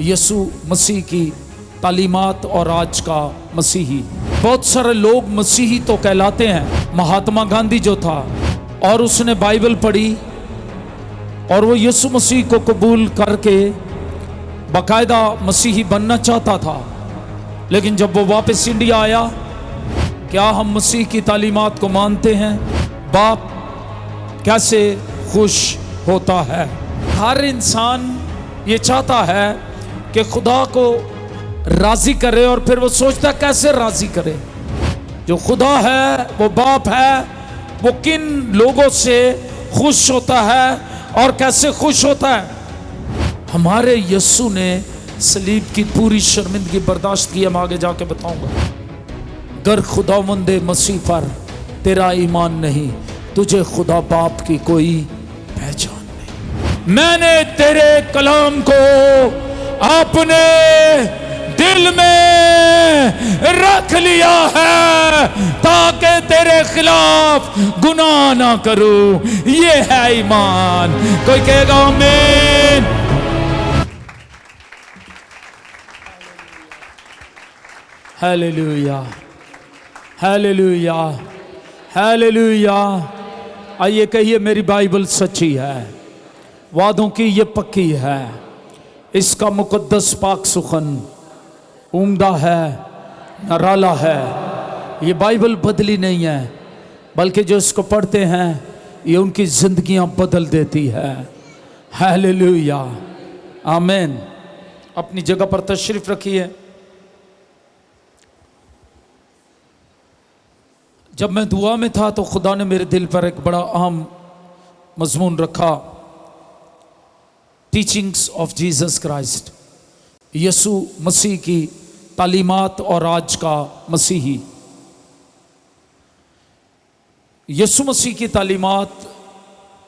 यीशु मसीह की तालीमात और आज का मसीही। बहुत सारे लोग मसीही तो कहलाते हैं। महात्मा गांधी जो था और उसने बाइबल पढ़ी और वो यीशु मसीह को कबूल करके बाकायदा मसीही बनना चाहता था, लेकिन जब वो वापस इंडिया आया, क्या हम मसीह की तालीमात को मानते हैं? बाप कैसे खुश होता है। हर इंसान ये चाहता है कि खुदा को राजी करे और फिर वो सोचता है कैसे राजी करे। जो खुदा है, वो बाप है, वो किन लोगों से खुश होता है और कैसे खुश होता है। हमारे यीशु ने सलीब की पूरी शर्मिंदगी बर्दाश्त की। हम आगे जाके बताऊंगा। अगर खुदावंदे मसीह पर तेरा ईमान नहीं, तुझे खुदा बाप की कोई पहचान नहीं। मैंने तेरे कलाम को अपने दिल में रख लिया है ताकि तेरे खिलाफ गुनाह ना करूं। ये है ईमान। कोई कहेगा आमीन। Hallelujah, hallelujah, hallelujah. आइए कहिए, मेरी बाइबल सच्ची है, वादों की ये पक्की है, इसका मुकद्दस पाक सुखन उम्दा है, नराला है। ये बाइबल बदली नहीं है, बल्कि जो इसको पढ़ते हैं ये उनकी जिंदगियां बदल देती है। हालेलुया, आमीन। अपनी जगह पर तशरीफ रखिए। जब मैं दुआ में था तो खुदा ने मेरे दिल पर एक बड़ा अहम मजमून रखा, टीचिंग्स ऑफ जीसस क्राइस्ट, यीशु मसीह की तालीमात और आज का मसीही। यीशु मसीह की तालीमात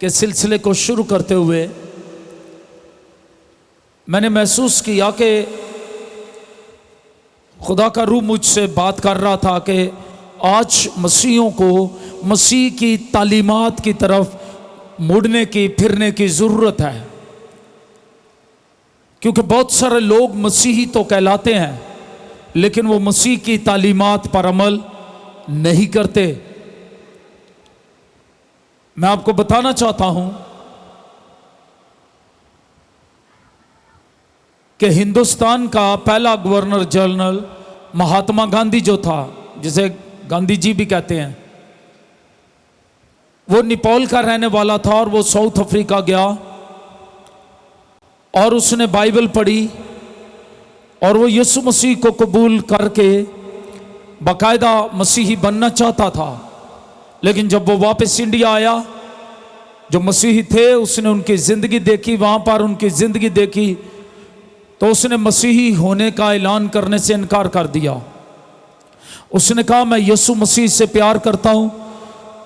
के सिलसिले को शुरू करते हुए मैंने महसूस किया कि खुदा का रूह मुझसे बात कर रहा था कि आज मसीहियों को मसीह की तालीमात की तरफ मुड़ने की, फिरने की ज़रूरत है। क्योंकि बहुत सारे लोग मसीही तो कहलाते हैं, लेकिन वो मसीह की तालीमात पर अमल नहीं करते। मैं आपको बताना चाहता हूं कि हिंदुस्तान का पहला गवर्नर जनरल महात्मा गांधी जो था, जिसे गांधी जी भी कहते हैं, वो नेपाल का रहने वाला था और वो साउथ अफ्रीका गया और उसने बाइबल पढ़ी और वो यीशु मसीह को कबूल करके बाकायदा मसीही बनना चाहता था, लेकिन जब वो वापस इंडिया आया, जो मसीही थे उसने उनकी ज़िंदगी देखी, वहाँ पर उनकी ज़िंदगी देखी, तो उसने मसीही होने का ऐलान करने से इनकार कर दिया। उसने कहा, मैं यीशु मसीह से प्यार करता हूँ,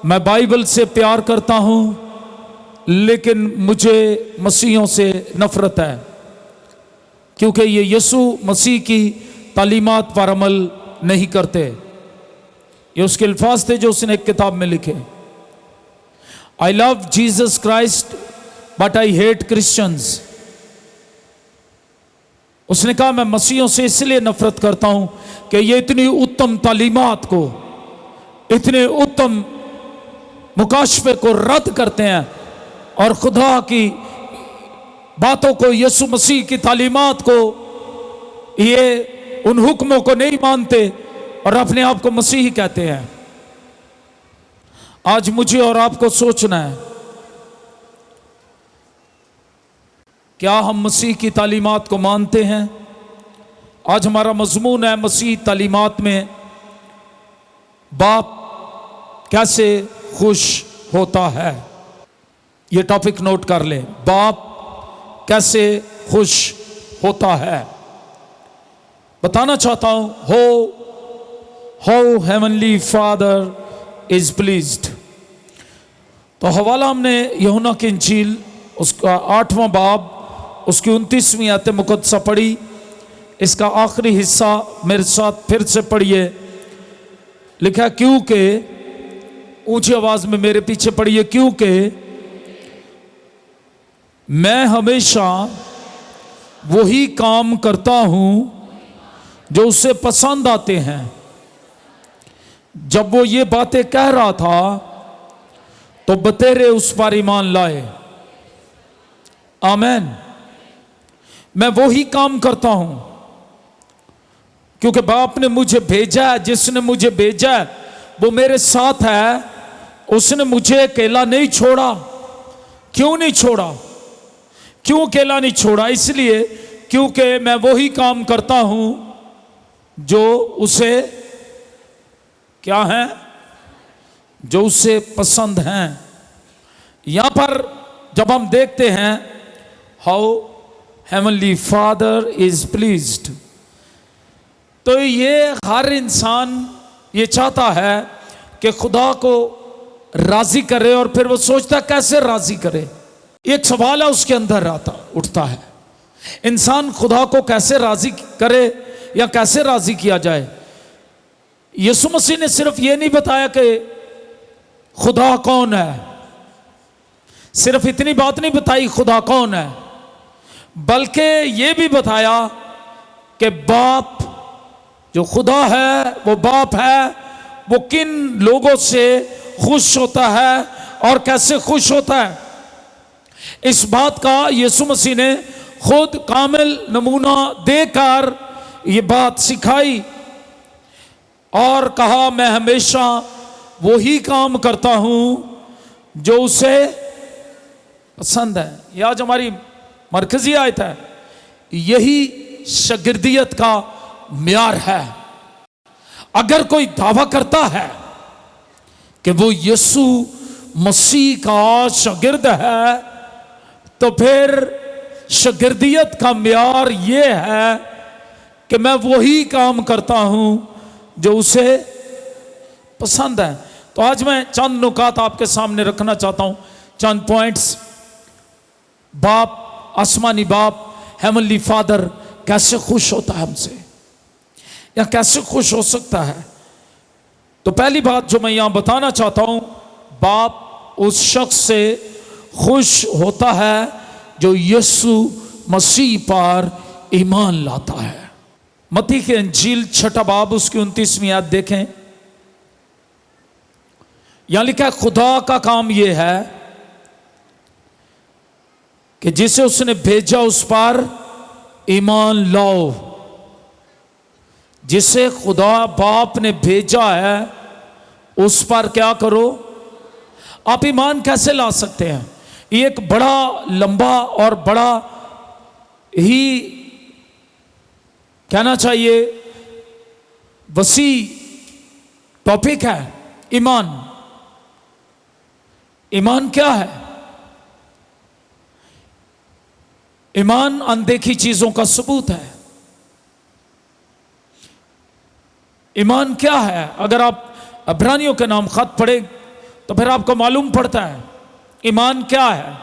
मैं बाइबल से प्यार करता हूँ, लेकिन मुझे मसीहों से नफरत है, क्योंकि ये यीशु मसीह की तालीमात पर अमल नहीं करते। ये उसके अल्फाज थे जो उसने एक किताब में लिखे। I love Jesus Christ but I hate Christians. उसने कहा, मैं मसीहों से इसलिए नफरत करता हूं कि ये इतनी उत्तम तालीमात को, इतने उत्तम मुकाशफे को रद्द करते हैं और खुदा की बातों को, यीशु मसीह की तालीमात को, ये उन हुक्मों को नहीं मानते और अपने आप को मसीही कहते हैं। आज मुझे और आपको सोचना है, क्या हम मसीह की तालीमात को मानते हैं? आज हमारा मजमून है, मसीह तालीमात में बाप कैसे खुश होता है। ये टॉपिक नोट कर लें, बाप कैसे खुश होता है। बताना चाहता हूं, how heavenly father is pleased. तो हवाला हमने यूहन्ना की इंजील उसका 8वां बाब उसकी 29वीं आयत मुकद्दसा पढ़ी। इसका आखिरी हिस्सा मेरे साथ फिर से पढ़िए। लिखा, क्योंकि, ऊंची आवाज में मेरे पीछे पढ़िए, क्योंकि मैं हमेशा वही काम करता हूं जो उसे पसंद आते हैं। जब वो ये बातें कह रहा था तो बतेरे उस पर ईमान लाए। आमेन। मैं वही काम करता हूं क्योंकि बाप ने मुझे भेजा है। जिसने मुझे भेजा है वो मेरे साथ है। उसने मुझे अकेला नहीं छोड़ा। क्यों नहीं छोड़ा? क्यों अकेला नहीं छोड़ा? इसलिए क्योंकि मैं वही काम करता हूं जो उसे क्या है, जो उसे पसंद हैं। यहां पर जब हम देखते हैं how heavenly father is pleased, तो ये हर इंसान ये चाहता है कि खुदा को राजी करे और फिर वो सोचता कैसे राजी करे। एक सवाल है उसके अंदर उठता है, इंसान खुदा को कैसे राजी करे या कैसे राजी किया जाए। यीशु मसीह ने सिर्फ ये नहीं बताया कि खुदा कौन है, सिर्फ इतनी बात नहीं बताई खुदा कौन है, बल्कि ये भी बताया कि बाप जो खुदा है वो बाप है, वो किन लोगों से खुश होता है और कैसे खुश होता है। इस बात का यीशु मसीह ने खुद कामिल नमूना देकर ये बात सिखाई और कहा मैं हमेशा वही काम करता हूं जो उसे पसंद है। यह आज हमारी मरकजी आयत है। यही शागिर्दियत का म्यार है। अगर कोई दावा करता है कि वो यीशु मसीह का शागिर्द है तो फिर शागिर्दियत का म्यार ये है कि मैं वही काम करता हूं जो उसे पसंद है। तो आज मैं चंद नुकात आपके सामने रखना चाहता हूं, चंद पॉइंट्स। बाप, आसमानी बाप, हेवनली फादर कैसे खुश होता है हमसे या कैसे खुश हो सकता है। तो पहली बात जो मैं यहां बताना चाहता हूं, बाप उस शख्स से खुश होता है जो यीशु मसीह पर ईमान लाता है। मत्ती की इंजील 6 बाब उसकी 29वीं आयत देखें। यहां लिखा है खुदा का काम यह है कि जिसे उसने भेजा उस पर ईमान लाओ। जिसे खुदा बाप ने भेजा है उस पर क्या करो? आप ईमान कैसे ला सकते हैं? ये एक बड़ा लंबा और बड़ा ही कहना चाहिए वसी टॉपिक है। ईमान, ईमान क्या है? ईमान अनदेखी चीजों का सबूत है। ईमान क्या है? अगर आप अब्रानियों के नाम खत पढ़े तो फिर आपको मालूम पड़ता है ईमान क्या है।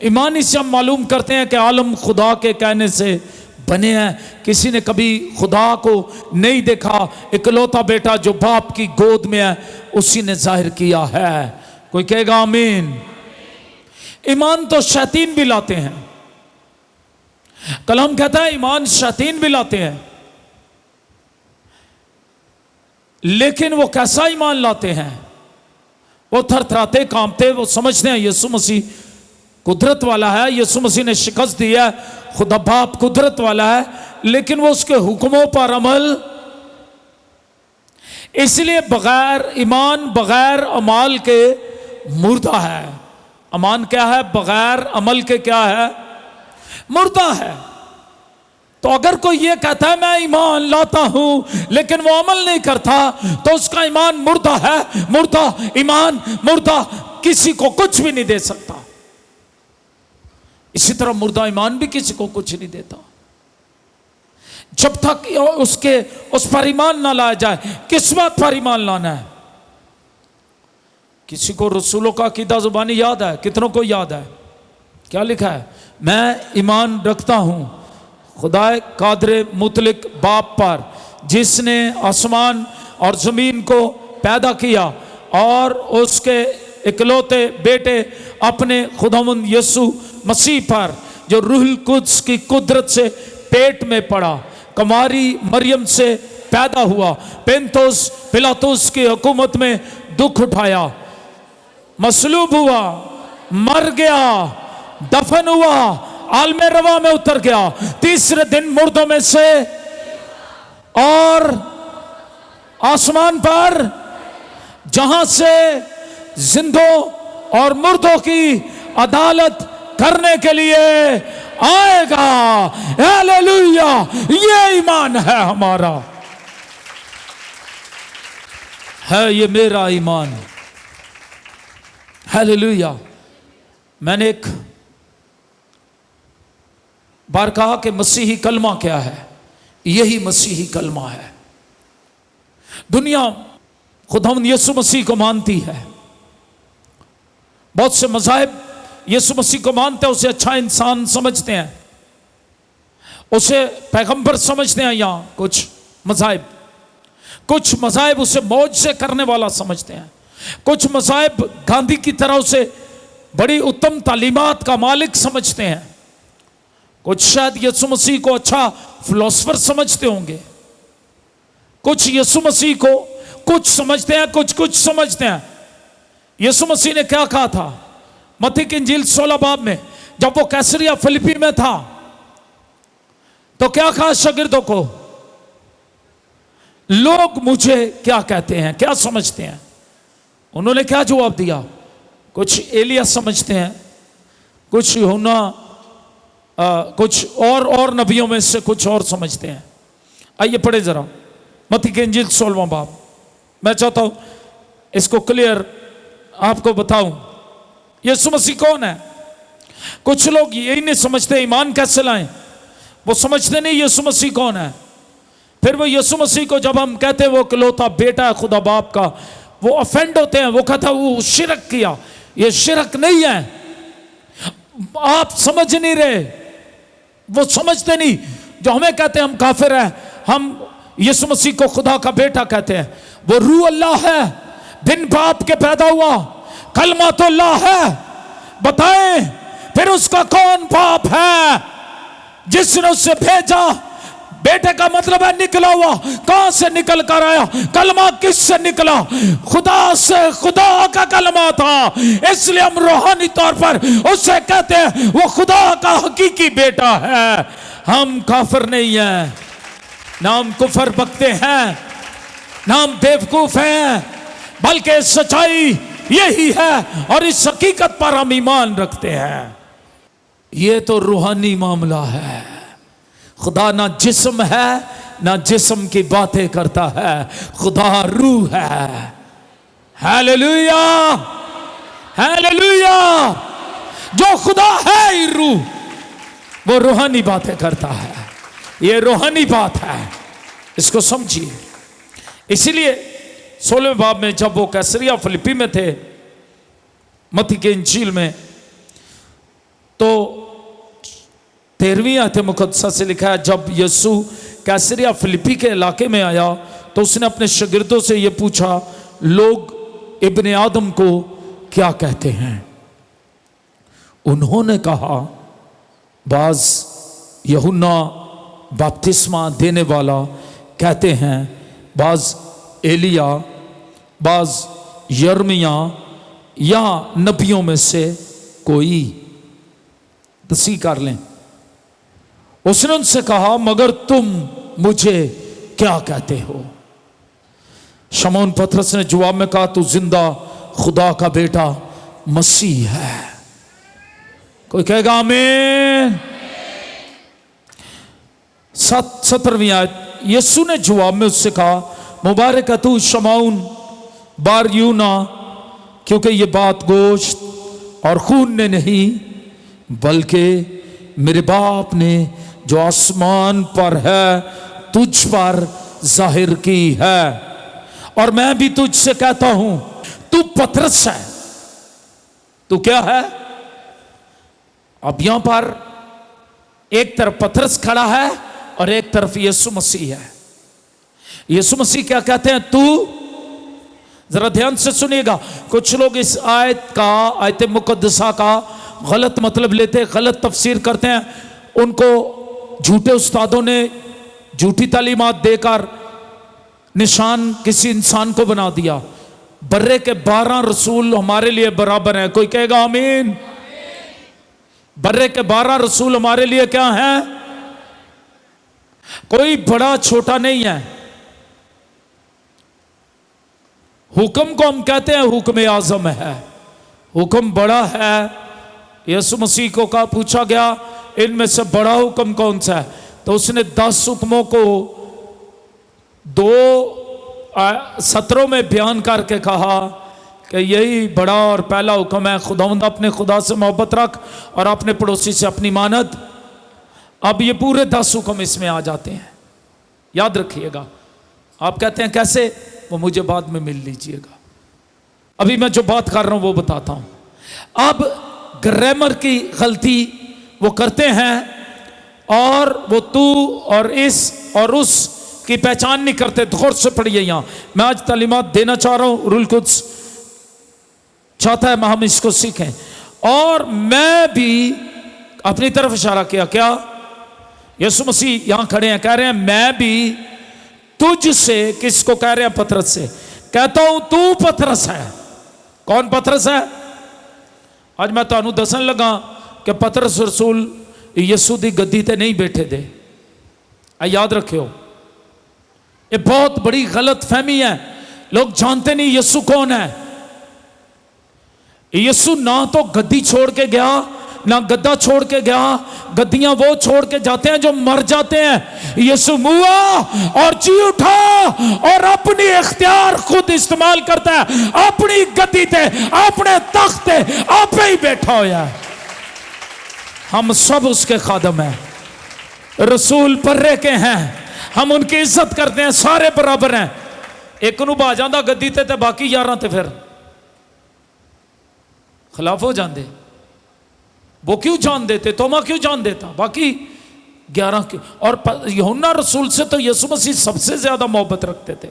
ईमान इससे हम मालूम करते हैं कि आलम खुदा के कहने से बने हैं। किसी ने कभी खुदा को नहीं देखा, इकलौता बेटा जो बाप की गोद में है उसी ने जाहिर किया है। कोई कहेगा आमीन। ईमान तो शैतान भी लाते हैं। कलाम कहता है ईमान शैतान भी लाते हैं। लेकिन वो कैसा ईमान लाते हैं? वो थरथराते कांपते, वो समझते हैं यीशु मसीह कुदरत वाला है, यीशु मसीह ने शिकस्त दी है, खुदा बाप कुदरत वाला है, लेकिन वो उसके हुक्मों पर अमल। इसलिए बगैर ईमान, बगैर अमाल के मुर्दा है। ईमान क्या है? बगैर अमल के क्या है? मुर्दा है। तो अगर कोई ये कहता है मैं ईमान लाता हूं लेकिन वो अमल नहीं करता तो उसका ईमान मुर्दा है। मुर्दा ईमान, मुर्दा किसी को कुछ भी नहीं दे सकता। इसी तरह मुर्दा ईमान भी किसी को कुछ नहीं देता जब तक उस पर ईमान ना लाया जाए। किस बात पर ईमान लाना है? किसी को रसूलों का अकीदा जुबानी याद है? कितनों को याद है? क्या लिखा है? मैं ईमान रखता हूं खुदाए कादरे मुतलिक बाप पर जिसने आसमान और जमीन को पैदा किया और उसके इकलौते बेटे अपने खुदावंद यीशु मसीह पर जो रूहुल कुद्स की कुदरत से पेट में पड़ा, कुमारी मरियम से पैदा हुआ, पेंतोस पिलातुस की हुकूमत में दुख उठाया, मसलूब हुआ, मर गया, दफन हुआ, आलमे रवा में उतर गया, तीसरे दिन मुर्दों में से और आसमान पर, जहां से जिंदों और मुर्दों की अदालत करने के लिए आएगा। हालेलुया, ये ईमान है हमारा, है ये मेरा ईमान। हालेलुया। मैंने एक बार कहा कि मसीही कलमा क्या है? यही मसीही कलमा है। दुनिया खुदावंद यीशु मसीह को मानती है, बहुत से मज़ाहिब यीशु मसीह को मानते हैं, उसे अच्छा इंसान समझते हैं, उसे पैगंबर समझते हैं। यहाँ कुछ मज़ाहिब उसे मौज से करने वाला समझते हैं, कुछ मज़ाहिब गांधी की तरह उसे बड़ी उत्तम तालीमात का मालिक समझते हैं, कुछ शायद यीशु मसीह को अच्छा फिलोसफर समझते होंगे, कुछ यीशु मसीह को कुछ समझते हैं, कुछ समझते हैं। यीशु मसीह ने क्या कहा था मत्ती की इंजील 16 बाब में, जब वो कैसरिया फिलिप्पी में था तो क्या कहा शागिर्दों को? लोग मुझे क्या कहते हैं, क्या समझते हैं? उन्होंने क्या जवाब दिया? कुछ एलिया समझते हैं, कुछ यूहन्ना, कुछ और नबियों में से कुछ और समझते हैं। आइए पढ़े जरा मत्ती की इंजील 16वां बाब। मैं चाहता हूं इसको क्लियर आपको बताऊं, यीशु मसीह कौन है? कुछ लोग यही नहीं समझते ईमान कैसे लाएं, वो समझते नहीं यीशु मसीह कौन है। फिर वो यीशु मसीह को जब हम कहते हैं वो इकलौता बेटा है खुदा बाप का, वो ऑफेंड होते हैं, वो कहता है वो शिरक किया। ये शिरक नहीं है, आप समझ नहीं रहे, वो समझते नहीं। जो हमें कहते हैं हम काफिर हैं, हम यीशु मसीह को खुदा का बेटा कहते हैं। वो रूह अल्लाह है, बिन बाप के पैदा हुआ, कलमा तो अल्लाह है। बताएं फिर उसका कौन बाप है? जिसने उससे भेजा। बेटे का मतलब है निकला हुआ। कहां से निकल कर आया? कलमा किससे निकला? खुदा से। खुदा का कलमा था, इसलिए हम रूहानी तौर पर उससे कहते हैं वो खुदा का हकीकी बेटा है। हम काफिर नहीं है, ना हम कुफर बकते हैं, ना हम बेवकूफ हैं, बल्कि सच्चाई यही है और इस हकीकत पर हम ईमान रखते हैं। ये तो रूहानी मामला है। खुदा ना जिस्म है, ना जिस्म की बातें करता है, खुदा रूह है। Hallelujah, hallelujah. जो खुदा है ही रूह, वो रूहानी बातें करता है। ये रूहानी बात है, इसको समझिए। इसीलिए 16वें बाब में जब वो कैसरिया फिलिप्पी में थे, मत्ती के इंजील में, तो 13वीं आयत मुकद्दसा से लिखा है, जब यीशु कैसरिया फिलिप्पी के इलाके में आया तो उसने अपने शागिर्दों से यह पूछा, लोग इब्ने आदम को क्या कहते हैं? उन्होंने कहा, बाज यूहन्ना बपतिस्मा देने वाला कहते हैं, बाज एलिया, बाज यर्मिया या नबियों में से कोई। तस्वीर कर लें। उसने उनसे कहा, मगर तुम मुझे क्या कहते हो? शमौन पतरस ने जवाब में कहा, तू जिंदा खुदा का बेटा मसीह है। कोई कहेगा आमीन। 17वीं आयत, यीशु ने जवाब में उससे कहा, मुबारक है तू शमौन बार यूना, क्योंकि ये बात गोश्त और खून ने नहीं बल्कि मेरे बाप ने जो आसमान पर है तुझ पर जाहिर की है। और मैं भी तुझसे कहता हूं, तू पतरस है। तू क्या है? अब यहां पर एक तरफ पतरस खड़ा है और एक तरफ यीशु मसीह है। यीशु मसीह क्या कहते हैं? तू। जरा ध्यान से सुनिएगा। कुछ लोग इस आयत मुकद्दसा का गलत मतलब लेते, गलत तफसीर करते हैं, उनको झूठे उस्तादों ने झूठी तालीमात देकर निशान किसी इंसान को बना दिया। बर्रे के 12 रसूल हमारे लिए बराबर हैं। कोई कहेगा आमीन। बर्रे के 12 रसूल हमारे लिए क्या हैं? कोई बड़ा छोटा नहीं है। हुक्म को हम कहते हैं हुक्म आजम है, हुक्म बड़ा है। यीशु मसीह को कहा, पूछा गया इनमें से बड़ा हुक्म कौन सा है, तो उसने 10 हुक्मों को 2 सत्रों में बयान करके कहा कि यही बड़ा और पहला हुक्म है, खुदावंद अपने खुदा से मोहब्बत रख और अपने पड़ोसी से अपनी मानत। अब ये पूरे 10 हुक्म इसमें आ जाते हैं, याद रखिएगा। आप कहते हैं कैसे, वो मुझे बाद में मिल लीजिएगा, अभी मैं जो बात कर रहा हूं वो बताता हूं। अब ग्रामर की गलती वो करते हैं और वो तू और इस और उस की पहचान नहीं करते। गौर से पढ़िए, यहां मैं आज तालीमात देना चाह रहा हूं, रूल कुछ चाहता है हम इसको सीखें। और मैं भी अपनी तरफ इशारा किया, क्या यीशु मसीह यहां खड़े हैं, कह रहे हैं मैं भी तुझसे, किसको कह रहे हैं? पतरस से कहता हूं तू पतरस है। कौन पतरस है? आज मैं तुहानू दसन लगा कि पतरस रसूल यीशु दी गद्दी ते नहीं बैठे थे। याद रखियो, ये बहुत बड़ी गलत फहमी है। लोग जानते नहीं यीशु कौन है। यीशु ना तो गद्दी छोड़ के गया, ना गद्दा छोड़ के गया। गद्दियां वो छोड़ के जाते हैं जो मर जाते हैं। यीशु मुआ और जी उठा और अपनी इख्तियार खुद इस्तेमाल करता है। अपनी गद्दी ते, अपने तख्त ते आप ही बैठा होया है। हम सब उसके खादम हैं, रसूल पर्रे के हैं, हम उनकी इज्जत करते हैं, सारे बराबर हैं। एक नूं भा जांदा गद्दी ते बाकी 11 ते फिर खिलाफ हो जाते। वो क्यों जान देते? तोमा क्यों जान देता? बाकी 11 के। और यूहन्ना रसूल से तो यीशु मसीह सबसे ज्यादा मोहब्बत रखते थे।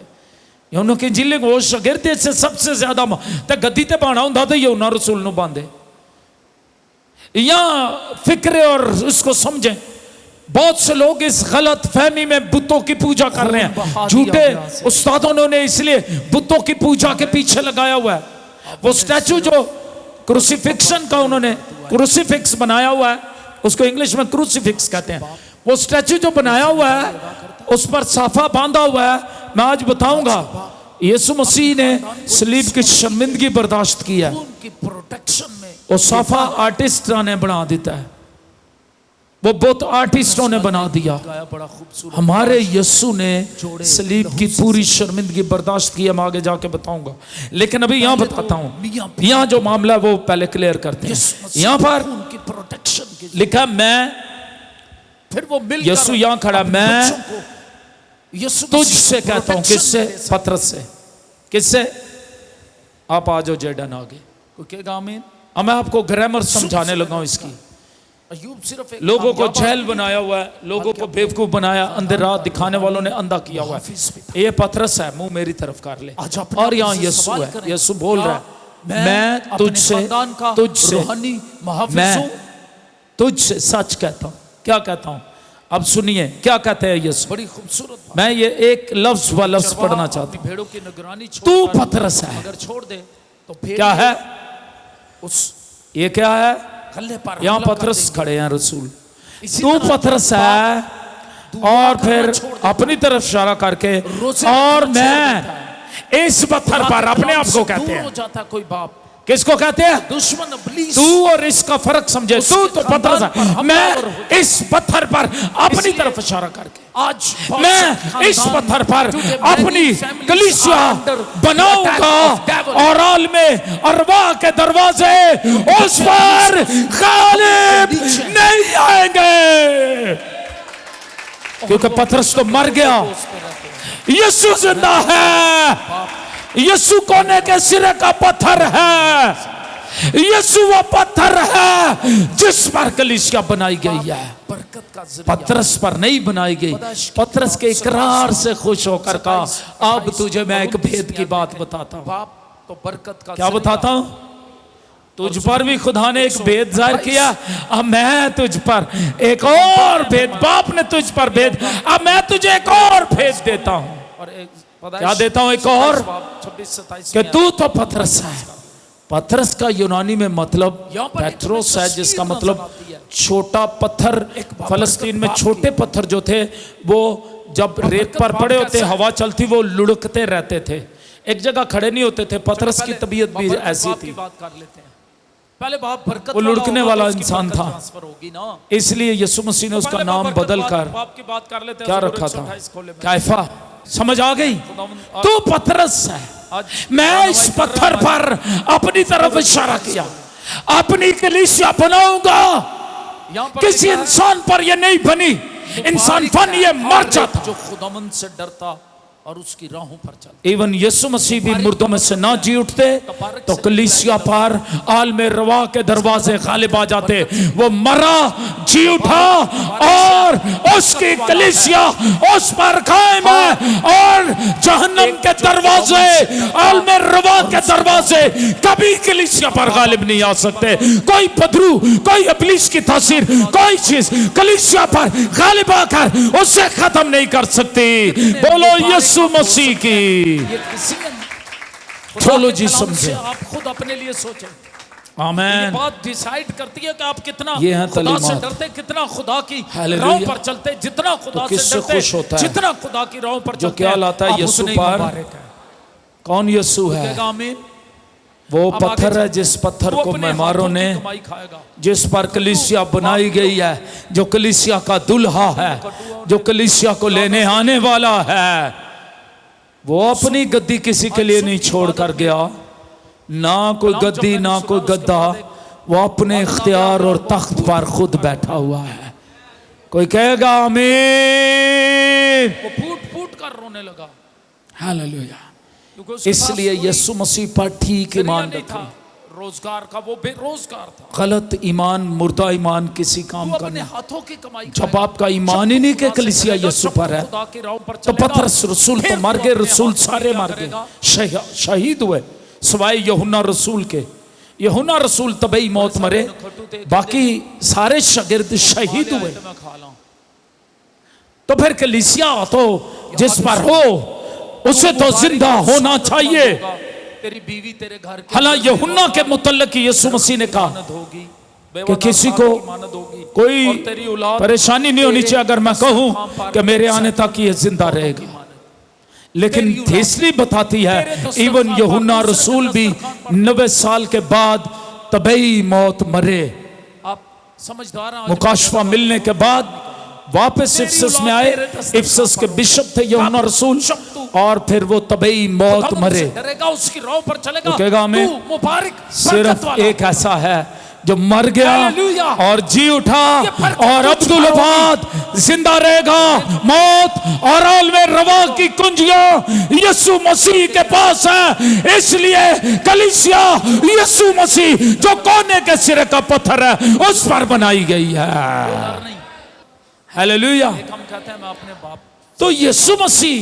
यूहन्ना के जिले वो शागिर्द से सबसे ज्यादा ते गद्दी ते बाणा हुंदा ते यूहन्ना रसूल नूं बांधे। या फिक्र और इसको समझें। बहुत से लोग इस गलत फहमी में बुतों की पूजा कर रहे हैं। झूठे उस्तादों ने इसलिए बुतों की पूजा के पीछे लगाया हुआ है। वो स्टैचू जो क्रूसीफिक्शन का उन्होंने क्रूसीफिक्स बनाया हुआ है, उसको इंग्लिश में क्रूसीफिक्स कहते हैं। वो स्टैचू जो बनाया हुआ है उस पर साफा बांधा हुआ है। मैं आज बताऊंगा यीशु मसीह ने सलीब की शर्मिंदगी बर्दाश्त की है। उनकी प्रोटेक्शन में वो साफा आर्टिस्टों ने बना देता है, वो बहुत आर्टिस्टों ने बना दिया। हमारे यीशु ने सलीब की पूरी शर्मिंदगी बर्दाश्त की। मैं आगे जाके बताऊंगा, लेकिन अभी यहां बताता हूं। यहां जो मामला है वो पहले क्लियर करते हैं। यहां पर उनकी प्रोटेक्शन लिखा, मैं, फिर वो मिल यीशु यहां खड़ा, मैं तुझसे कहता हूं। किससे? पतरस से। किससे? आप आ जाओ जेडन आगे। कोई कहेगा आमीन। अब मैं आपको ग्रामर समझाने लगा हूं इसकी। लोगों को जहल बनाया हुआ है, लोगों को बेवकूफ बनाया, अंधे राह दिखाने वालों ने अंधा किया हुआ है। ये पतरस है, मुंह मेरी तरफ कर ले। और यहाँ यीशु है, यीशु बोल रहा है मैं तुझसे मैं तुझसे सच कहता हूँ। क्या कहता हूँ? अब सुनिए क्या कहते हैं यीशु। बड़ी खूबसूरत। मैं ये एक लफ्ज व लफ्ज पढ़ना चाहती हूँ। भेड़ों की निगरानी तू पतरस है, अगर छोड़ दे तो क्या है? ये क्या है? यहां पतरस खड़े हैं रसूल। तू पतरस है, और फिर अपनी तरफ इशारा करके, और मैं इस पत्थर पर, अपने आप को कहते हैं। कोई बाप किसको कहते हैं? दुश्मन इब्लीस। तू और इसका फर्क समझे। तू तो पतरस है, मैं इस पत्थर पर, अपनी तरफ इशारा करके, आज मैं इस पत्थर पर अपनी कलीसिया बनाऊंगा और आलमे अरवा के दरवाजे उस पर गालिब नहीं आएंगे, क्योंकि पतरस तो मर गया, यीशु जिंदा है। यीशु कोने के सिरे का पत्थर है। यीशु वो पत्थर है जिस पर कलीसिया बनाई गई है, पतरस पर नहीं बनाई गई। पतरस के इकरार से खुश होकर कहा, अब तुझे मैं एक भेद की बात बताता हूं। तो बरकत का क्या बताता हूं? तुझ पर भी खुदा ने एक भेद जाहिर किया, अब मैं तुझ पर एक और भेद, बाप ने तुझ पर भेद, अब मैं तुझे एक और भेद देता हूं। और क्या देता हूं? एक और, 26-27 कि तू तो पतरस है। पतरस का यूनानी में मतलब पेट्रोस है, जिसका मतलब छोटा पत्थर। फलस्तीन में छोटे पत्थर जो थे वो जब रेत पर पड़े होते, हवा चलती, वो लुढ़कते रहते थे, एक जगह खड़े नहीं होते थे। पतरस की तबीयत भी ऐसी थी। पहले बाप बरकत, वो लुढ़कने वाला इंसान था, इसलिए यीशु मसीह ने उसका नाम बदलकर क्या रखा था? कैफा। समझ आ गई? तू पतरस है, मैं इस पत्थर पर अपनी तरफ इशारा किया, अपनी कलीसिया बनाऊंगा। किसी इंसान पर ये नहीं बनी, इंसान फन ये मर जाता जो खुदावंद से डरता और उसकी राहों पर चलता। इवन यीशु मसीह भी मुर्दों में से ना जी उठते तो कलीसिया पर आलमे रवा के दरवाजे गालिब आ जाते। वो मरा, जी उठा और उसकी कलीसिया उस पर कायम है, और जहन्नम के दरवाजे, आलमे रवा के दरवाजे कभी कलीसिया पर गालिब नहीं आ सकते। कोई बदरू, कोई इब्लीस की तासीर, कोई चीज कलीसिया पर गालिब आकर उसे खत्म नहीं कर सकती। बोलो यीशु मसीह की। चलो जी, समझे, आप खुद अपने लिए सोचें। आमेन। बात डिसाइड करती है कि आप कितना खुदा से डरते, कितना खुदा की राह पर चलते। जितना खुदा से डरते, जितना खुदा की राह पर चलते, क्या लाता है यीशु पर? कौन यीशु है? आमीन। वो पत्थर है जिस पत्थर को मेहमारों ने, जिस पर कलीसिया बनाई गई है, जो कलीसिया का दुल्हा है, जो कलीसिया को लेने आने वाला है, वो अपनी गद्दी किसी के लिए नहीं छोड़ कर गया। ना कोई गद्दी, ना कोई गद्दा, वो अपने इख्तियार और तख्त पर खुद बैठा हुआ है। कोई कहेगा आमीन। वो फूट फूट कर रोने लगा। हालेलुया। इसलिए यीशु मसीह पर ठीक ईमान रखा। रोजगार का वो बेरोजगार था। गलत ईमान, मुर्दा ईमान किसी काम का नहीं। हाथों की कमाई। जब आपका ईमान ही नहीं के कलीसिया यीशु पर है, तो पतरस रसूल तो मर गए, रसूल सारे मर गए, शहीद हुए, सिवाय यूहन्ना रसूल के। यूहन्ना रसूल तबई मौत मरे, बाकी सारे शागिर्द शहीद हुए। तो फिर कलीसिया तो जिस पर हो उसे तो जिंदा होना चाहिए। तेरी बीवी तेरे घर के, हालांकि यूहन्ना के मुतल्लिक यीशु मसीह ने कहा कि किसी को कोई परेशानी नहीं होनी चाहिए अगर मैं कहूं कि मेरे आने तक ये जिंदा रहेगा। लेकिन तीसरी बताती है इवन यूहन्ना रसूल भी 90 साल के बाद तबई मौत मरे। आप समझदार, मुकाशफा मिलने के बाद वापस इफसस में आए। इफसस के बिशप थे यूहन्ना रसूल, और फिर वो तबई मौत मरे। उसकी राह पर चलेगा, तो कहेगा हमें मुबारक। सिर्फ एक ऐसा है जो मर गया और जी उठा, और अब्दुल बाद जिंदा रहेगा। मौत और आलमे रवा की कुंजियां यीशु मसीह के पास है। इसलिए कलीसिया यीशु मसीह जो कोने के सिरे का पत्थर है उस पर बनाई गई है। हालेलुया। हम कहते हैं मैं अपने बाप, तो यीशु मसीह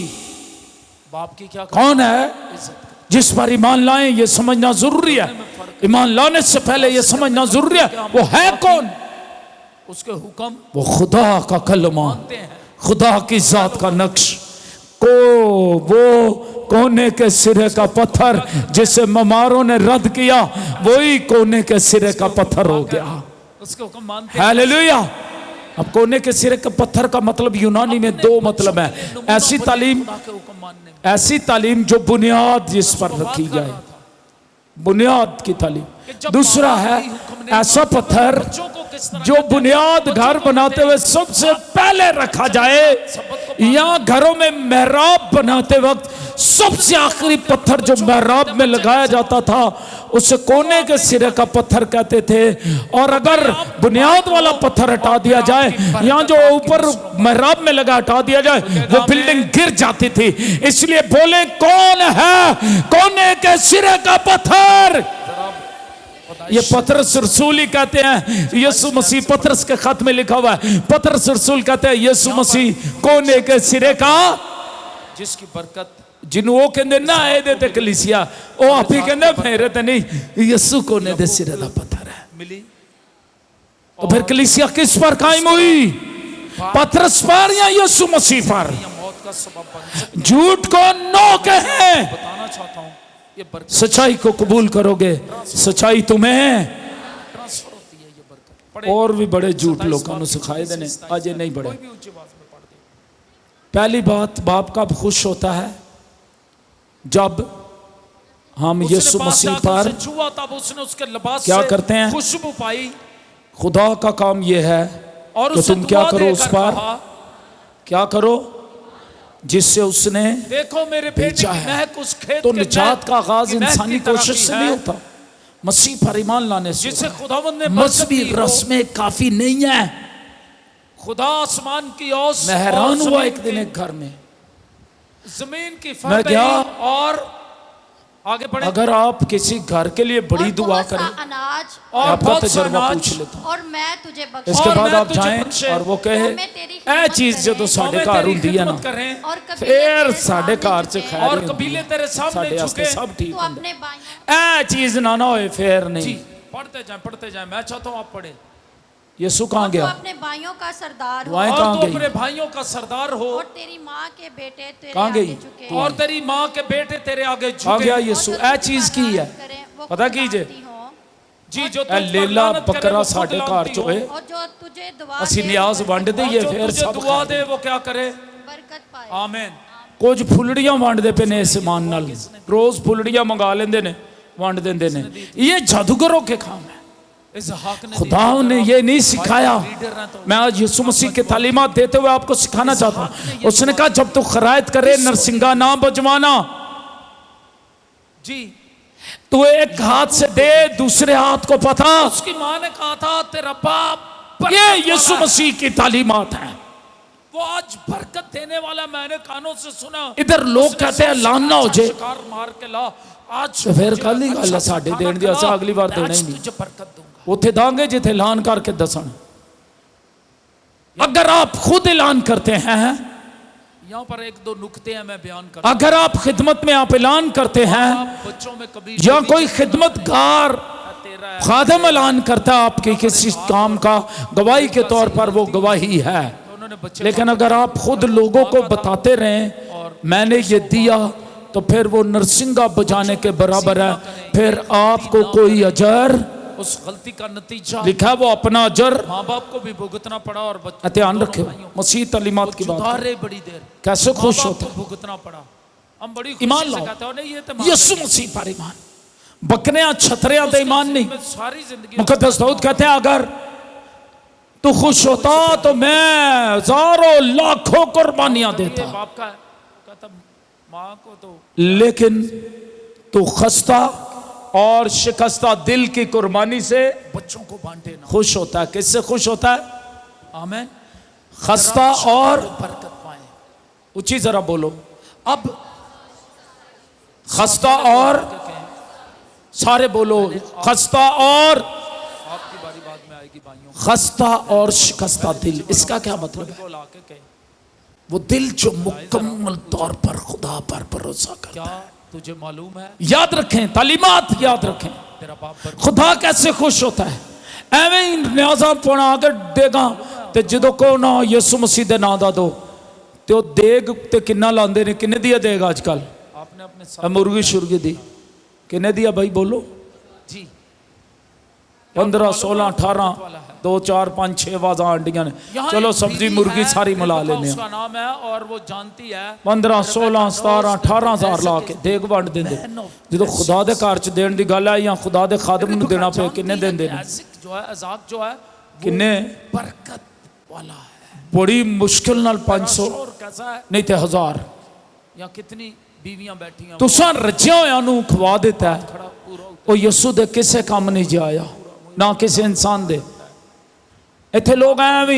बाप की क्या कौन है जिस पर ईमान लाएं, ये समझना जरूरी है। ईमान लाने से पहले ये समझना जरूरी है वो है कौन। उसके हुक्म, वो खुदा का कलमा, खुदा की जात का नक्श को, वो कोने के सिरे का पत्थर जिसे ममारों ने रद्द किया, वही कोने के सिरे का पत्थर हो गया। उसके हुक्म मानते हैं। हालेलुया। अब कोने के सिरे के पत्थर का मतलब यूनानी में दो मतलब है। ऐसी तालीम जो बुनियाद जिस पर रखी जाए, बुनियाद की तालीम। दूसरा है ऐसा पत्थर जो बुनियाद घर बनाते हुए सबसे पहले रखा जाए, या घरों में मेहराब बनाते वक्त सबसे आखिरी पत्थर जो मेहराब में लगाया जाता था उसे कोने के सिरे का पत्थर कहते थे। और अगर बुनियाद वाला पत्थर हटा दिया जाए, या जो ऊपर मेहराब में लगा हटा दिया जाए, वो बिल्डिंग गिर जाती थी। इसलिए बोले कौन है कोने के सिरे का पत्थर? ये पतरस रसूल ही कहते हैं। यीशु मसीह पतरस के खत में लिखा हुआ है, पतरस रसूल कहते हैं यीशु मसीह कोने के सिरे का, जिसकी बरकत जिन्हों वो कहते ना ये ते कलीसिया वो आप ही कहते मेरे ते नहीं यीशु को ने दे सिरे दा पत्थर है मिली। तो फिर कलीसिया किस पर कायम हुई? पतरस पर या यीशु मसीह पर? मौत का सबब बन सकती है। झूठ को नो कहे। बताना चाहता हूं ये सच्चाई को कबूल करोगे सच्चाई तुम्हें ट्रांसफर होती है। ये बरकत और भी बड़े झूठ लोगों ने सिखाए देने आज ये नहीं बढ़े। पहली बात बाप कब खुश होता है? जब हम यीशु मसीह पर क्या करते हैं? खुशबू पाई। खुदा का काम यह है और तो तुम क्या करो उस पर क्या करो जिससे उसने देखो मेरे बेटे महक उस खेत तो निजात का आगाज इंसानी कोशिश से नहीं होता, मसीह पर ईमान लाने से। जिसे खुदावंद ने मजहबी रस्में काफी नहीं है। खुदा आसमान की ओर मैं हैरान हुआ एक दिन एक घर में जमीन की मैं गया और आगे बढ़े। अगर आप किसी घर के लिए बड़ी दुआ करें अनाज और बहुत तजुर्बा पूछ लेता हूं और मैं तुझे बख्शूं इसके बाद आप जाएं और वो कहे ए चीज जो तो साढ़े घर होती है ना फिर साढ़े घर च खैर और कबीले तेरे सामने झुके सब ठीक है ए चीज ना होए फिर नहीं। पढ़ते जाए मैं चाहता हूं आप पढ़े। यीशु कहाँ गया? अपने भाइयों का सरदार हो और तो अपने भाइयों का सरदार हो और तेरी माँ के बेटे तेरे कहाँ गई? और तेरी माँ के बेटे तेरे आगे झुके। गया यीशु ए चीज की है पता कीजिए जी जो लेला बकरा साढ़े घर चो है और जो तुझे दुआ असि न्याज वंड दईए फिर सब दुआ दे वो क्या करे बरकत पाए। आमीन। कुछ फुलड़ियां वंडदे पे ने इस ईमान नाल रोज फुलड़ियां मंगा लेंदे ने वंड देंदे ने। ये जादूगरों के काम है। खुदा ने ये नहीं सिखाया। मैं आज यीशु मसीह के तालीमात देते हुए आपको सिखाना चाहता हूँ। उसने कहा जब तू खरायत करे नरसिंगा ना बजवाना जी तू एक हाथ से दे दूसरे हाथ को पता। उसकी माँ ने कहा था तेरा बाप ये यीशु मसीह की तालीमात है वो आज बरकत देने वाला। मैंने कानों से सुना इधर लोग कहते हैं लाना हो जाए मार के ला आज फिर कल ही गल साढ़े देने दी असा अगली बार देना ही नहीं बरकत दूंगा उथे दांगे जिथे ऐलान करके दसन। अगर आप खुद ऐलान करते हैं यहाँ पर एक दो नुक्ते हैं मैं बयान करता हूं। अगर आप खिदमत में आप ऐलान करते हैं बच्चों में कभी या कोई खिदमतगार खादम ऐलान करता है आपके किसी काम का गवाही के तौर पर वो गवाही है। लेकिन अगर आप खुद लोगों को बताते रहें मैंने ये दिया तो फिर वो नरसिंगा बजाने के बराबर है। फिर आपको कोई अजर उस गलती का नतीजा लिखा है वो अपना अजर माँ बाप को भी भुगतना पड़ा और ध्यान रखे मसीह तालीमात की बात बड़ी देर कैसे खुश होते भुगतना पड़ा। हम बड़ी ईमान लाओ यीशु मसीह पर ईमान बकरियां छतरियां तो ईमान नहीं। सारी जिंदगी मुकद्दस दाऊद कहते हैं अगर तू खुश होता तो मैं हजारों लाखों कुर्बानियां देता बाप का कहता माँ को तो लेकिन तू खस्ता और शिकस्ता दिल की कुर्बानी से बच्चों को बांटे ना खुश होता है। किससे खुश होता है? आमीन। खस्ता और बरकत पाए ऊंची जरा बोलो अब खस्ता और सारे बोलो खस्ता और आपकी बारी बाद में आएगी भाइयों। खस्ता और शिकस्ता दिल इसका क्या मतलब है? वो दिल जो मुकम्मल तौर पर खुदा पर भरोसा करता है। तुझे मालूम है याद रखें तालीमात याद रखें तेरा बाप खुदा कैसे खुश होता है एवें ही न्याजा पौना आगे देगा ते जो को ना यीशु मसीह दे नाम दा दो ते देग ते किन्ना लांदे ने किन्ने दिया देग आजकल आपने अपने मुर्गी शुर्गी दी किन्ने दिया भाई बोलो जी 15 16 18 2 4 5 6 आवाज़ां आंडियां ने चलो सब्जी मुर्गी सारी मिला लेने उसका नाम है और वो जानती है 15 16 17 18 हज़ार ला के देग वंड देंदे जो खुदा दे घर च देण दी गल है या खुदा दे खादम नूं देना पे किन्ने देंदे ने जो है अज़ाक जो है किन्ने बरकत वाला है बड़ी मुश्किल नाल 500 नहीं ते 1000 या कितनी बीवियां बैठी हैं तुसां रज्जियां होयां नूं खवा देता है ओ यीशु दे किसे काम नहीं जाया ना किसी इंसान दे इत्थे लोग आए भी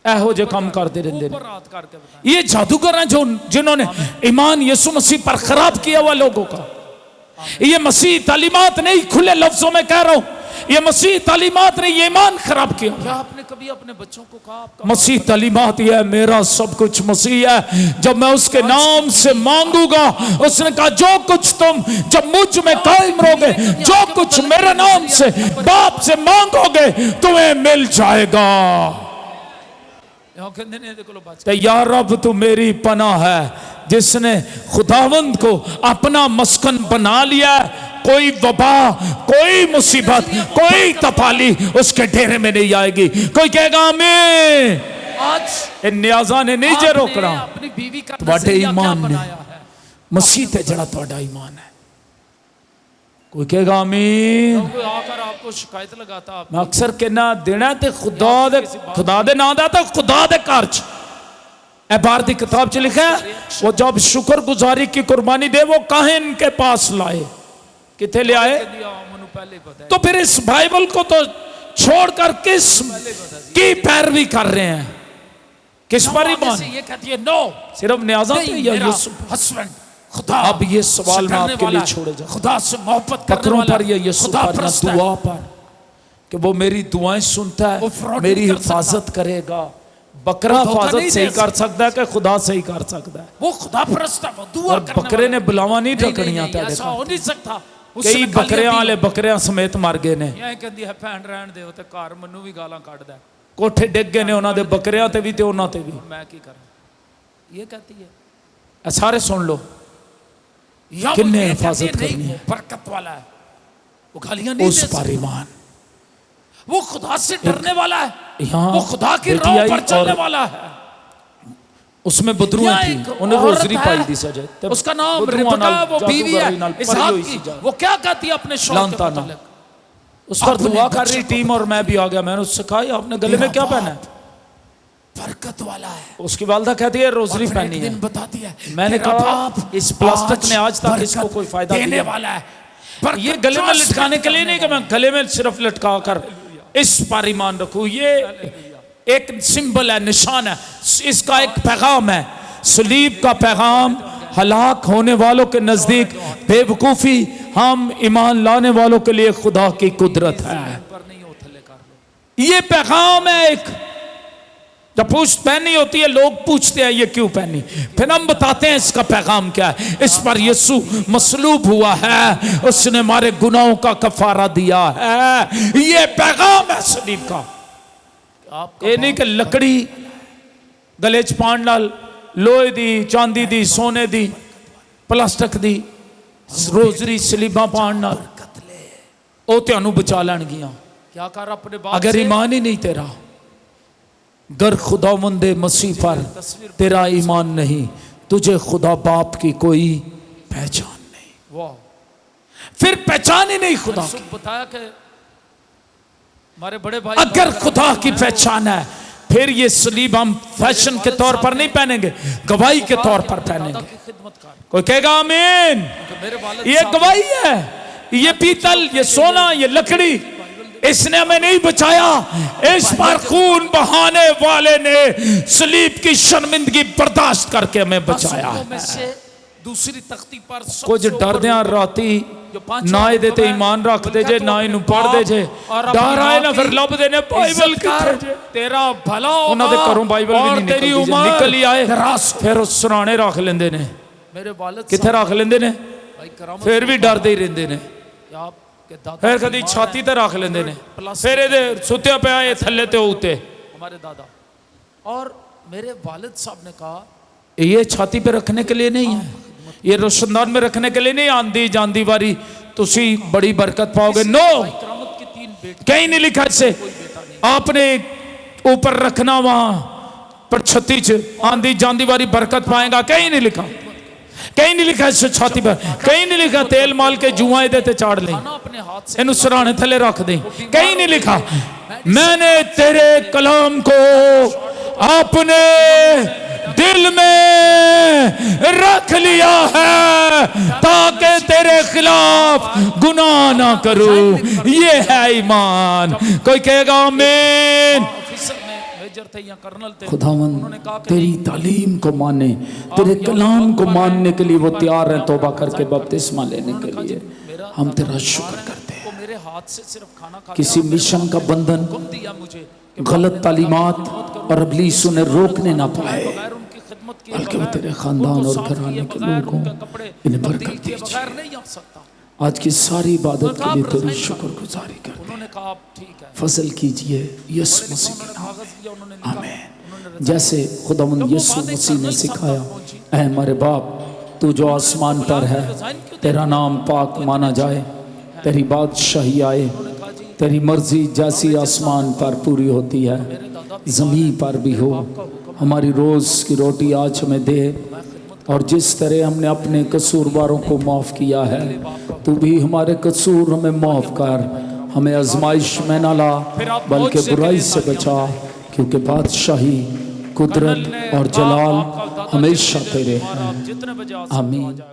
एहो जे काम करते रहते हैं। ये जादूगर हैं जो जिन्होंने ईमान यीशु मसीह पर खराब किया हुआ लोगों का। ये मसीह तालीमात नहीं खुले लफ्जों में कह रहा हूं ये मसीह तालीमात ने ये ईमान खराब किया। क्या आपने कभी अपने बच्चों को कहा आपका मसीह तालीमात ये है, मेरा सब कुछ मसीह है, जब मैं उसके नाम से मांगूंगा, उसने कहा जो कुछ तुम जब मुझ में कायम रहोगे, जो कुछ मेरे नाम से बाप से मांगोगे तुम्हें मिल जाएगा। तो या रब तू मेरी पनाह है, जिसने खुदावंद को अपना मस्कन बना लिया, कोई वबा, कोई मुसीबत, कोई तपाली उसके डेरे में नहीं आएगी। कोई कहेगा आमीन। आज न्याजा ने नहीं जे रोकना, अपनी बीवी का ਤੁਹਾਡੇ ईमान ने मसीह ते जड़ा ਤੁਹਾਡਾ ईमान है। कोई कहेगा आमीन। आकर आपको शिकायत लगाता, मैं अक्सर कहना देना ते खुदा दे नाम दा ते खुदा दे घर च। ए बार दी किताब च लिखा है, वो जब शुक्रगुजारी की कुर्बानी दे वो काहिन के पास लाए, किथे ले आए? तो फिर इस बाइबल को तो छोड़कर किस की पैरवी कर रहे हैं, किस पर ईमान? ये कहती है नो, सिर्फ न्याजा या यूसुफ हस्बैंड खुदा। अब ये सवाल मैं आपके लिए छोड़े जा, खुदा से मोहब्बत करने पर या यूसुफ पर या दुआ पर, कि वो मेरी दुआएं सुनता है, मेरी हिफाजत करेगा। बकरा हिफाजत सही कर सकता है कि खुदा सही कर सकता है? वो खुदा परस्त है, वो दुआ करने वाला। बकरे ने बुलावा नहीं ढकनिया, ऐसा हो नहीं सकता। कई बकरियां वाले बकरियां समेत मर गए ने। यह कहती है भैन रहन दे, ते घर मनु भी गालां कढदा, कोठे डिग गए ने उन्हां दे बकरियां ते भी ते उन्हां ते भी। मैं की करा? ये कहती है। सारे सुन लो, किन्ने हिफाजत करनी है, बरकत वाला है, वो गालियां नहीं दे, उस पर ईमान, वो खुदा से डरने वाला है, वो खुदा की राह पर चलने वाला है। उसमें बदरुआ थी, उन्हें रोजरी पाई दी सजे, उसका नाम रिबका, वो बीवी है इसहाक की। वो क्या कहती है अपने शौहर के मुतालिक? उस पर दुआ कर रही टीम और मैं भी आ गया। मैंने उससे कहा आपने गले में क्या पहना है? बरकत वाला है। उसकी वालदा कहती है रोजरी पहनी है। बताती है, मैंने कहा इस प्लास्टिक ने आज तक इसको कोई फायदा देने वाला है, पर ये गले में लटकाने के लिए नहीं कि मैं गले में सिर्फ लटका कर इस पर ईमान रखूं। ये एक सिंबल है, निशान है, इसका एक पैगाम है। सलीब का पैगाम हलाक होने वालों के नजदीक बेवकूफी, हम ईमान लाने वालों के लिए खुदा की कुदरत है। ये पैगाम है। एक जब पूछ पहनी होती है, लोग पूछते हैं ये क्यों पहनी, फिर हम बताते हैं इसका पैगाम क्या है। इस पर यीशु मसलूब हुआ है, उसने हमारे गुनाहों का कफारा दिया है। ये पैगाम है सलीब का। ये नहीं कि लकड़ी गले च पाण नाल लोहे दी, चांदी दी, सोने दी, प्लास्टिक दी रोजरी सलीबा पाण नाल ओ तुहानू बचा लैणगियां। क्या कर अपने बाप अगर ईमान ही नहीं तेरा, गर खुदावंद मसीह पर तेरा ईमान नहीं, तुझे खुदा बाप की कोई पहचान नहीं। वाह, फिर पहचान ही नहीं खुदा की। बताया कि हमारे बड़े भाई अगर खुदा की पहचान है, फिर ये सलीब हम फैशन के तौर पर नहीं पहनेंगे, गवाही के तौर पर पहनेंगे। कोई कहेगा आमीन। ये गवाही है, ये पीतल, ये सोना, ये लकड़ी, इसने हमें नहीं बचाया, इस पर खून बहाने वाले ने सलीब की शर्मिंदगी बर्दाश्त करके हमें बचाया है। दूसरी तख्ती पर कुछ डरदियां राती ना ये देते ईमान रख दे जे, ना इनू पढ़ दे जे, डर आए ना फिर लब देने बाइबल कर तेरा भला होगा। उन्हां दे घरों बाइबल भी नहीं निकलदी, निकल ही आए फिर उस सराणे रख लेंदे ने। मेरे वालिद किथे रख लेंदे ने, फिर भी डरदे ही रहंदे ने। फिर कभी छाती ते रख लेंदे ने, फिर ये सुत्या पिया ये थल्ले ते उत्ते। हमारे दादा और मेरे वालिद साहब ने कहा ये छाती पे रखने के लिए नहीं है, ये रोशनदान में रखने के लिए नहीं, आंधी जांदी वारी तुसी बड़ी बरकत पाओगे। नो, कहीं नहीं लिखा इसे आपने ऊपर रखना, वहां पर छत्ती च आंधी जांदी वारी बरकत पाएगा, कहीं नहीं लिखा। कहीं नहीं लिखा इस छाती पर, कहीं नहीं लिखा तेल माल के जुआ इहदे ते चाड़ ले, इनू सराहने थले रख दे, कहीं नहीं लिखा। मैंने तेरे कलाम को अपने दिल में रख लिया है ताकि तेरे खिलाफ गुनाह ना करूं। ये है ईमान। कोई कहेगा आमीन। खुदावंद तेरी तालीम को माने, तेरे कलाम को मानने के लिए वो तैयार है, तौबा करके बपतिस्मा लेने के लिए। हम तेरा शुक्र करते हैं। हाथ से सिर्फ खाना खा किसी मिशन का बंधन, हुक्म दिया मुझे कि गलत तालीमात और इब्लीस उन्हें रोकने ना पाए, बगैर उनकी खिदमत किए, बल्कि वो बगैर तेरे खानदान उनको और साफ घराने किए, के बगैर लोगों उनके कपड़े इन्हें तब्दील बरकत किए, दीजिए। बगैर नहीं आ सकता। आज की सारी इबादत के लिए तेरी उन्होंने शुक्रगुजारी कर, कहा आप ठीक है, फजल कीजिए यीशु मसीह के उन्होंने नाम कागज दिया, उन्होंने में, लिखा, आमीन। उन्होंने जैसे खुदावंद यीशु मसीह ने सिखाया, ऐ हमारे बाप तू जो आसमान पर है, तेरा नाम पाक माना जाए, तेरी बादशाही आए, तेरी मर्जी जैसी आसमान पर पूरी होती है ज़मीन पर भी हो। हमारी रोज़ की रोटी आज हमें दे, और जिस तरह हमने अपने कसूरवारों को माफ़ किया है, तू भी हमारे कसूर हमें माफ़ कर, हमें आजमाइश में ना ला बल्कि बुराई से बचा, क्योंकि बादशाही, कुदरत और जलाल हमेशा तेरे हैं। जितने बजे आ सकते हो आ आमीन। जाया